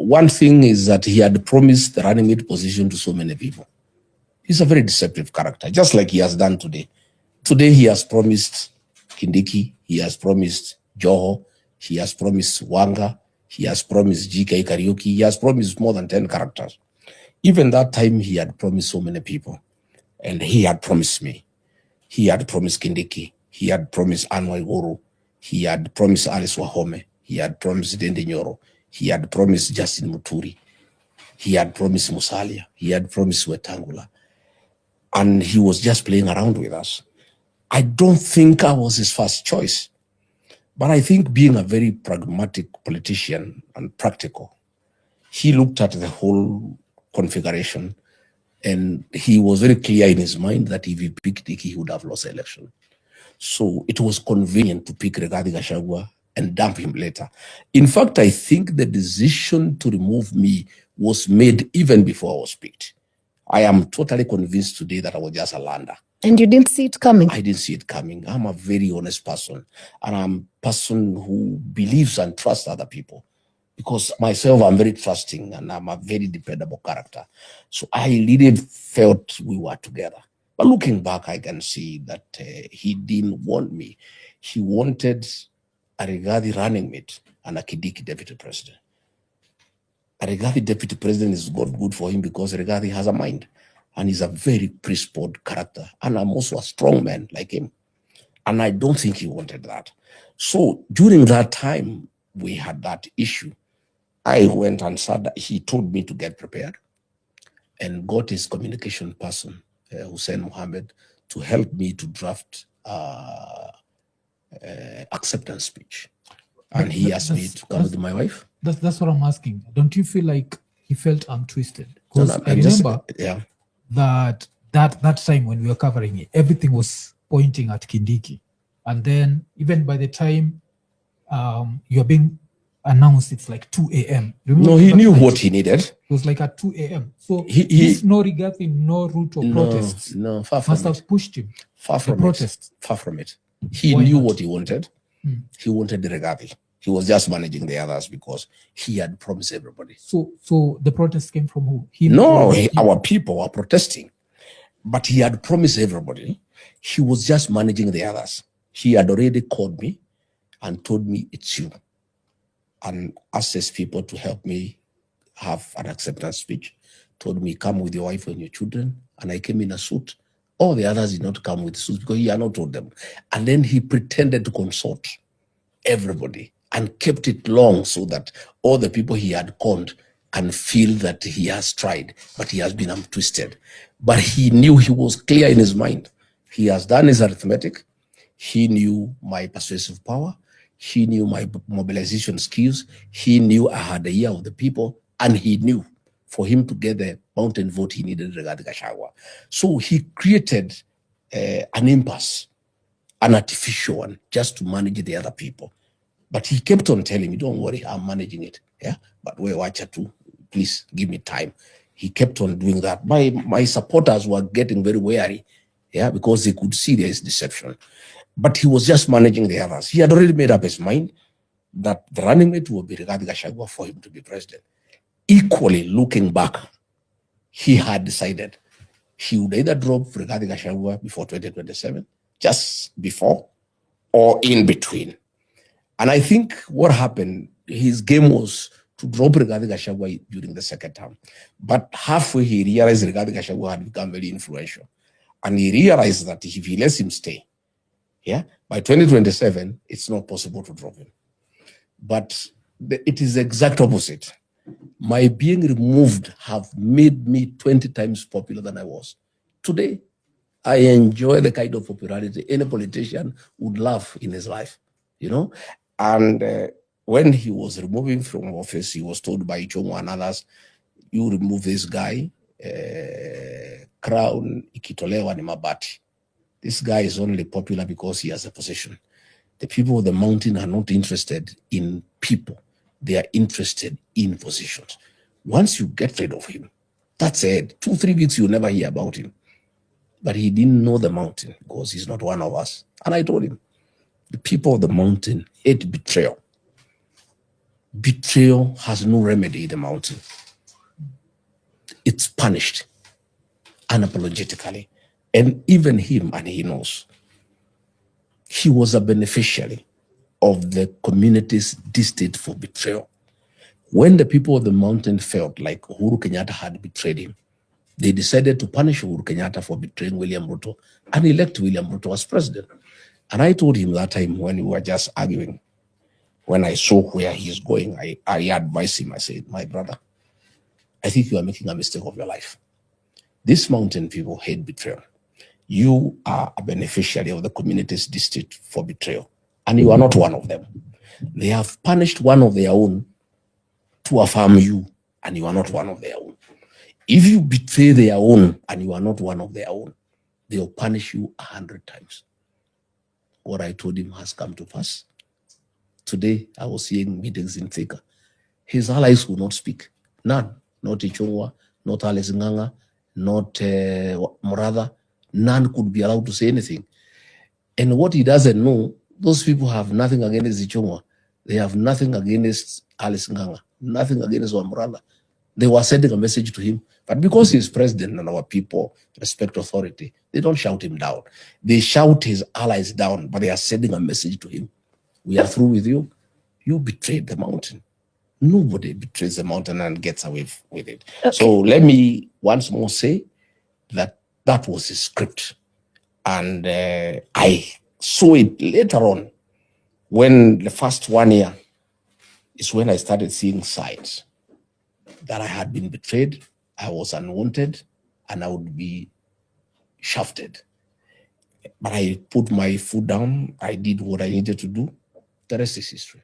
one thing is that he had promised the running mate position to so many people. He's a very deceptive character, just like he has done today. Today, he has promised Kindiki, he has promised Joho, he has promised Wanga, he has promised GK Karaoke, he has promised more than 10 characters. Even that time, he had promised so many people. And he had promised me. He had promised Kindiki. He had promised Anwar Guru. He had promised Alice Wahome. He had promised Dende Nyoro. He had promised Justin Muturi. He had promised Musalia. He had promised Wetangula. And he was just playing around with us. I don't think I was his first choice. But I think being a very pragmatic politician and practical, he looked at the whole configuration and he was very clear in his mind that if he picked Kindiki, he would have lost the election. So it was convenient to pick Rigathi Gachagua and dump him later. In fact, I think the decision to remove me was made even before I was picked. I am totally convinced today that I was just a lander. And you didn't see it coming? I didn't see it coming. I'm a very honest person. And I'm a person who believes and trusts other people. Because myself, I'm very trusting and I'm a very dependable character. So I really felt we were together. But looking back, I can see that he didn't want me. He wanted a Rigathi running mate and a Kindiki deputy president. A Rigathi deputy president is good for him because Rigathi has a mind. And he's a very principled character. And I'm also a strong man like him. And I don't think he wanted that. So during that time, we had that issue. I went and said, he told me to get prepared and got his communication person, Hussein Mohammed, to help me to draft acceptance speech. And he asked me to come with my wife. That's what I'm asking. Don't you feel like he felt I'm twisted? Because No, I remember yeah. that time when we were covering it, everything was pointing at Kindiki. And then even by the time you're being announced, it's like 2 a.m. No, he knew what he needed. It was like at 2 a.m. So he no Rigathi, no Ruto protests. No, far from must it. have pushed him. Far from protests. it. Far from it. He Why knew not? what he wanted. He wanted the Rigathi. He was just managing the others because he had promised everybody. So the protests came from who? Him? No, our people were protesting. But he had promised everybody. He was just managing the others. He had already called me and told me, it's you. And asked his people to help me have an acceptance speech. Told me, come with your wife and your children. And I came in a suit. All the others did not come with suits because he had not told them. And then he pretended to consult everybody and kept it long so that all the people he had conned can feel that he has tried, but he has been twisted. But he knew, he was clear in his mind. He has done his arithmetic. He knew my persuasive power. He knew my mobilization skills. He knew I had the ear of the people, and he knew for him to get the mountain vote he needed regarding Gachagua. So he created an impasse, an artificial one, just to manage the other people. But he kept on telling me, don't worry, I'm managing it. Yeah, but we watch it too. Please give me time. He kept on doing that. My supporters were getting very wary, yeah, because they could see there is deception. But he was just managing the others. He had already made up his mind that the running mate would be Rigathi Gachagua for him to be president. Equally, looking back, he had decided he would either drop Rigathi Gachagua before 2027, just before, or in between. And I think what happened, his game was to drop Rigathi Gachagua during the second term. But halfway, he realized Rigathi Gachagua had become very influential. And he realized that if he lets him stay, yeah, by 2027, it's not possible to drop him. But it is the exact opposite. My being removed have made me 20 times popular than I was. Today, I enjoy the kind of popularity any politician would love in his life, you know. And when he was removing from office, he was told by Ichongo and others, you remove this guy, crown ikitolewa ni mabati. This guy is only popular because he has a position. The people of the mountain are not interested in people. They are interested in positions. Once you get rid of him, that's it. 2-3 weeks, you'll never hear about him. But he didn't know the mountain because he's not one of us. And I told him, the people of the mountain hate betrayal. Betrayal has no remedy in the mountain. It's punished unapologetically. And even him, and he knows, he was a beneficiary of the community's distaste for betrayal. When the people of the mountain felt like Uhuru Kenyatta had betrayed him, they decided to punish Uhuru Kenyatta for betraying William Ruto and elect William Ruto as president. And I told him that time when we were just arguing, when I saw where he's going, I advised him, I said, my brother, I think you are making a mistake of your life. These mountain people hate betrayal. You are a beneficiary of the community's district for betrayal, and you are not one of them. They have punished one of their own to affirm you, and you are not one of their own. If you betray their own and you are not one of their own, they will punish you 100 times. What I told him has come to pass. Today, I was seeing meetings in Thika. His allies will not speak. None. Not Ichungwa, not Alice Nganga, not Muratha. None could be allowed to say anything. And what he doesn't know, those people have nothing against Ichungwa. They have nothing against Alice Nganga, nothing against Muratha. They were sending a message to him. But because he's president and our people respect authority, they don't shout him down. They shout his allies down, but they are sending a message to him. We are through with you. You betrayed the mountain. Nobody betrays the mountain and gets away with it. Okay. So let me once more say that that was his script. And I saw it later on when the first 1 year is when I started seeing signs that I had been betrayed, I was unwanted, and I would be shafted. But I put my foot down, I did what I needed to do. The rest is history.